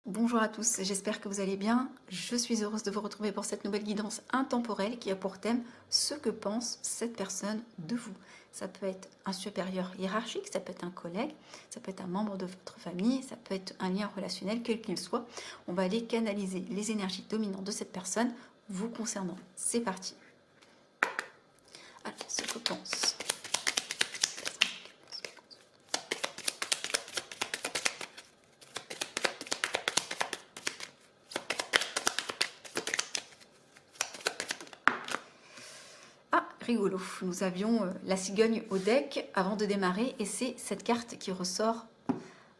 Bonjour à tous, j'espère que vous allez bien. Je suis heureuse de vous retrouver pour cette nouvelle guidance intemporelle qui a pour thème ce que pense cette personne de vous. Ça peut être un supérieur hiérarchique, ça peut être un collègue, ça peut être un membre de votre famille, ça peut être un lien relationnel, quel qu'il soit. On va aller canaliser les énergies dominantes de cette personne vous concernant. C'est parti. Alors, ce que pense. Ah, rigolo, nous avions la cigogne au deck avant de démarrer et c'est cette carte qui ressort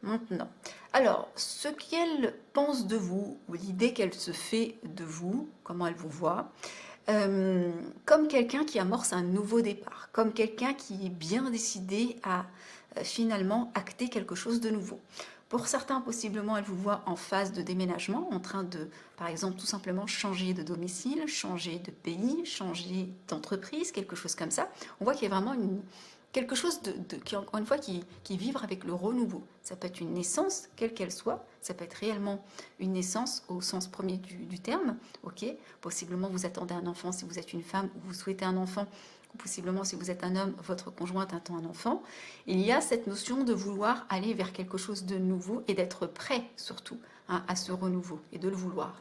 maintenant. Alors, ce qu'elle pense de vous, ou l'idée qu'elle se fait de vous, comment elle vous voit, comme quelqu'un qui amorce un nouveau départ, comme quelqu'un qui est bien décidé à finalement acter quelque chose de nouveau. Pour certains, possiblement, elle vous voit en phase de déménagement, en train de, par exemple, tout simplement changer de domicile, changer de pays, changer d'entreprise, quelque chose comme ça. On voit qu'il y a vraiment quelque chose qui, encore une fois, qui vibre avec le renouveau. Ça peut être une naissance, quelle qu'elle soit, ça peut être réellement une naissance au sens premier du terme, ok. Possiblement vous attendez un enfant si vous êtes une femme ou vous souhaitez un enfant, ou possiblement si vous êtes un homme, votre conjointe attend un enfant. Il y a cette notion de vouloir aller vers quelque chose de nouveau et d'être prêt surtout à ce renouveau et de le vouloir.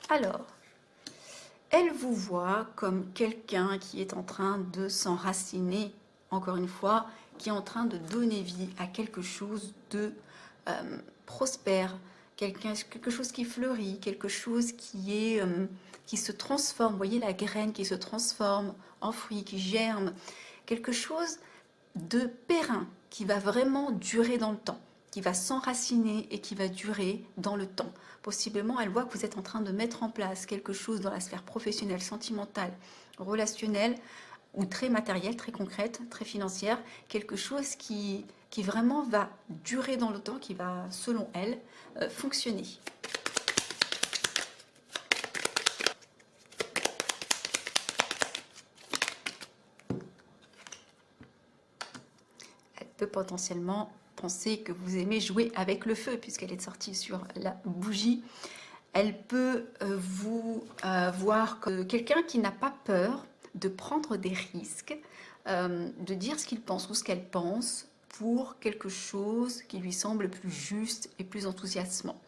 Alors, elle vous voit comme quelqu'un qui est en train de s'enraciner, encore une fois, qui est en train de donner vie à quelque chose de prospère, quelque chose qui fleurit, quelque chose qui se transforme. Vous voyez la graine qui se transforme en fruit, qui germe, quelque chose de périn, qui va vraiment durer dans le temps, qui va s'enraciner et qui va durer dans le temps. Possiblement, elle voit que vous êtes en train de mettre en place quelque chose dans la sphère professionnelle, sentimentale, relationnelle, ou très matérielle, très concrète, très financière, quelque chose qui vraiment va durer dans le temps, qui va, selon elle, fonctionner. Elle peut potentiellement penser que vous aimez jouer avec le feu, puisqu'elle est sortie sur la bougie. Elle peut vous voir comme quelqu'un qui n'a pas peur de prendre des risques, de dire ce qu'il pense ou ce qu'elle pense pour quelque chose qui lui semble plus juste et plus enthousiasmant.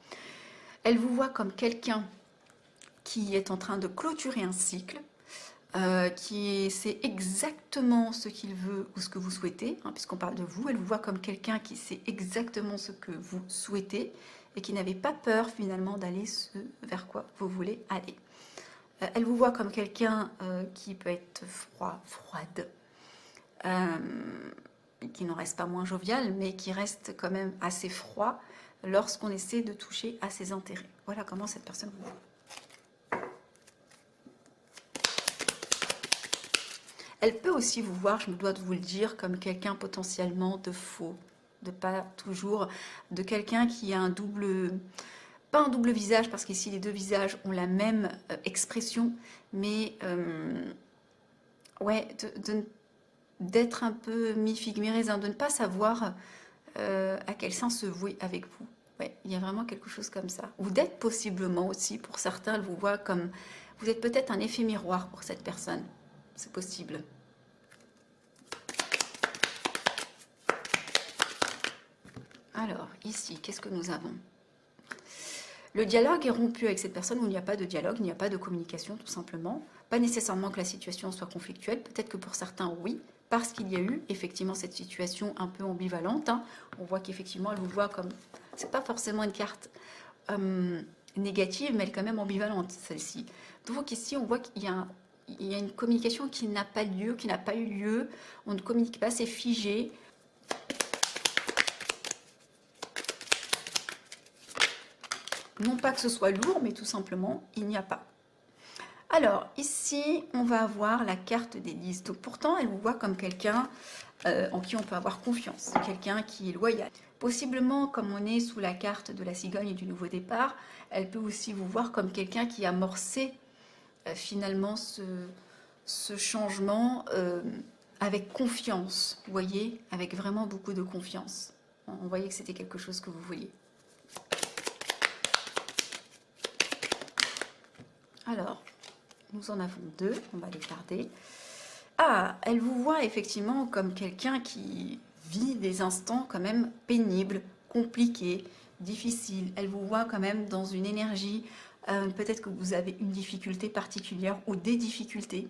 Elle vous voit comme quelqu'un qui est en train de clôturer un cycle, qui sait exactement ce qu'il veut ou ce que vous souhaitez, hein, puisqu'on parle de vous. Elle vous voit comme quelqu'un qui sait exactement ce que vous souhaitez et qui n'avait pas peur finalement d'aller vers quoi vous voulez aller. Elle vous voit comme quelqu'un qui peut être froide, qui n'en reste pas moins jovial, mais qui reste quand même assez froid lorsqu'on essaie de toucher à ses intérêts. Voilà comment cette personne vous voit. Elle peut aussi vous voir, je me dois de vous le dire, comme quelqu'un potentiellement de faux, de pas toujours, de quelqu'un qui a un double, pas un double visage, parce qu'ici les deux visages ont la même expression, mais ouais, d'être un peu mi-figue, mi-raisin, de ne pas savoir à quel sens se vouer avec vous. Ouais, il y a vraiment quelque chose comme ça. Ou d'être possiblement aussi, pour certains, elle vous voit comme, vous êtes peut-être un effet miroir pour cette personne. C'est possible. Alors, ici, qu'est-ce que nous avons? Le dialogue est rompu avec cette personne où il n'y a pas de dialogue, il n'y a pas de communication, tout simplement. Pas nécessairement que la situation soit conflictuelle, peut-être que pour certains, oui, parce qu'il y a eu effectivement cette situation un peu ambivalente. Hein. On voit qu'effectivement, elle vous voit comme... C'est pas forcément une carte négative, mais elle est quand même ambivalente, celle-ci. Donc ici, on voit qu'il y a une communication qui n'a pas lieu, qui n'a pas eu lieu. On ne communique pas, c'est figé. Non pas que ce soit lourd, mais tout simplement, il n'y a pas. Alors, ici, on va avoir la carte des 10. Donc, pourtant, elle vous voit comme quelqu'un en qui on peut avoir confiance, quelqu'un qui est loyal. Possiblement, comme on est sous la carte de la cigogne et du nouveau départ, elle peut aussi vous voir comme quelqu'un qui a amorcé finalement ce changement avec confiance, vous voyez, avec vraiment beaucoup de confiance. On voyait que c'était quelque chose que vous vouliez. Alors, nous en avons deux, on va les garder. Ah, elle vous voit effectivement comme quelqu'un qui vit des instants quand même pénibles, compliqués, difficiles. Elle vous voit quand même dans une énergie, peut-être que vous avez une difficulté particulière ou des difficultés.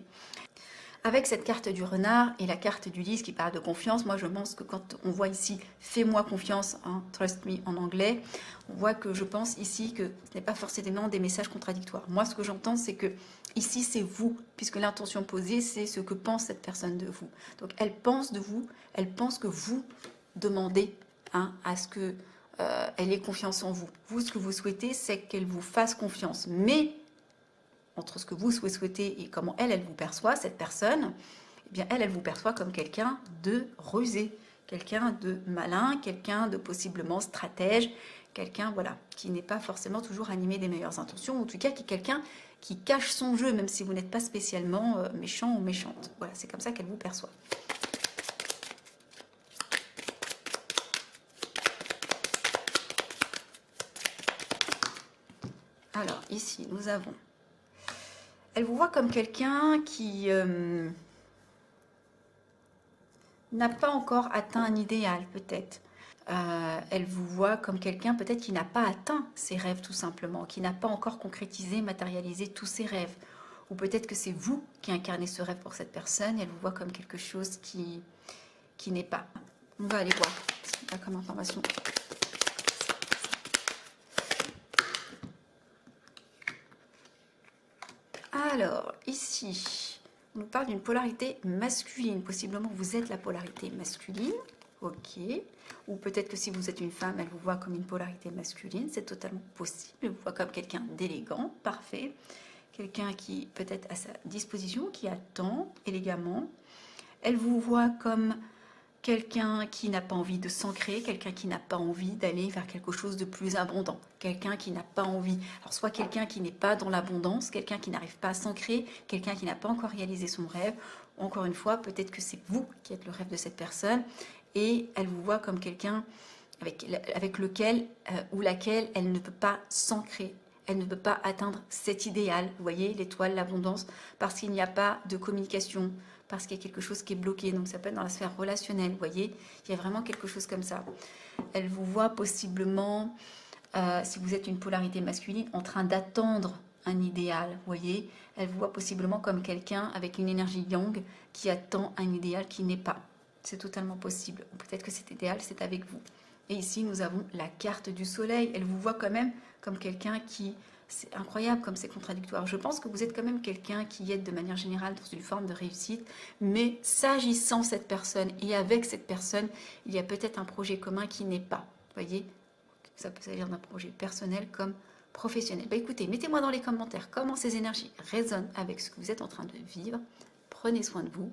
Avec cette carte du renard et la carte du 10 qui parle de confiance, moi je pense que quand on voit ici « fais-moi confiance hein, »,« trust me » en anglais, on voit que je pense ici que ce n'est pas forcément des messages contradictoires. Moi ce que j'entends c'est que ici c'est vous, puisque l'intention posée c'est ce que pense cette personne de vous. Donc elle pense de vous, elle pense que vous demandez hein, à ce que elle ait confiance en vous. Vous ce que vous souhaitez c'est qu'elle vous fasse confiance, mais entre ce que vous souhaitez et comment elle vous perçoit, cette personne, eh bien elle vous perçoit comme quelqu'un de rusé, quelqu'un de malin, quelqu'un de possiblement stratège, quelqu'un voilà, qui n'est pas forcément toujours animé des meilleures intentions, ou en tout cas qui est quelqu'un qui cache son jeu, même si vous n'êtes pas spécialement méchant ou méchante. Voilà, c'est comme ça qu'elle vous perçoit. Alors ici, nous avons... Elle vous voit comme quelqu'un qui n'a pas encore atteint un idéal, peut-être. Elle vous voit comme quelqu'un peut-être qui n'a pas atteint ses rêves, tout simplement, qui n'a pas encore concrétisé, matérialisé tous ses rêves. Ou peut-être que c'est vous qui incarnez ce rêve pour cette personne, et elle vous voit comme quelque chose qui n'est pas. On va aller voir ce qu'il y a comme information. Alors, ici, on nous parle d'une polarité masculine. Possiblement, vous êtes la polarité masculine. Ok. Ou peut-être que si vous êtes une femme, elle vous voit comme une polarité masculine. C'est totalement possible. Elle vous voit comme quelqu'un d'élégant, parfait. Quelqu'un qui peut-être à sa disposition, qui attend élégamment. Elle vous voit comme quelqu'un qui n'a pas envie de s'ancrer, quelqu'un qui n'a pas envie d'aller vers quelque chose de plus abondant, quelqu'un qui n'a pas envie, alors soit quelqu'un qui n'est pas dans l'abondance, quelqu'un qui n'arrive pas à s'ancrer, quelqu'un qui n'a pas encore réalisé son rêve, encore une fois, peut-être que c'est vous qui êtes le rêve de cette personne, et elle vous voit comme quelqu'un avec lequel ou laquelle elle ne peut pas s'ancrer, elle ne peut pas atteindre cet idéal, vous voyez, l'étoile, l'abondance, parce qu'il n'y a pas de communication, parce qu'il y a quelque chose qui est bloqué, donc ça peut être dans la sphère relationnelle, vous voyez, il y a vraiment quelque chose comme ça. Elle vous voit possiblement, si vous êtes une polarité masculine, en train d'attendre un idéal, vous voyez, elle vous voit possiblement comme quelqu'un avec une énergie yang qui attend un idéal qui n'est pas. C'est totalement possible, peut-être que cet idéal c'est avec vous. Et ici nous avons la carte du soleil, elle vous voit quand même comme quelqu'un qui... C'est incroyable comme c'est contradictoire. Je pense que vous êtes quand même quelqu'un qui est de manière générale dans une forme de réussite, mais s'agissant cette personne et avec cette personne, il y a peut-être un projet commun qui n'est pas. Vous voyez, ça peut s'agir d'un projet personnel comme professionnel. Bah écoutez, mettez-moi dans les commentaires comment ces énergies résonnent avec ce que vous êtes en train de vivre. Prenez soin de vous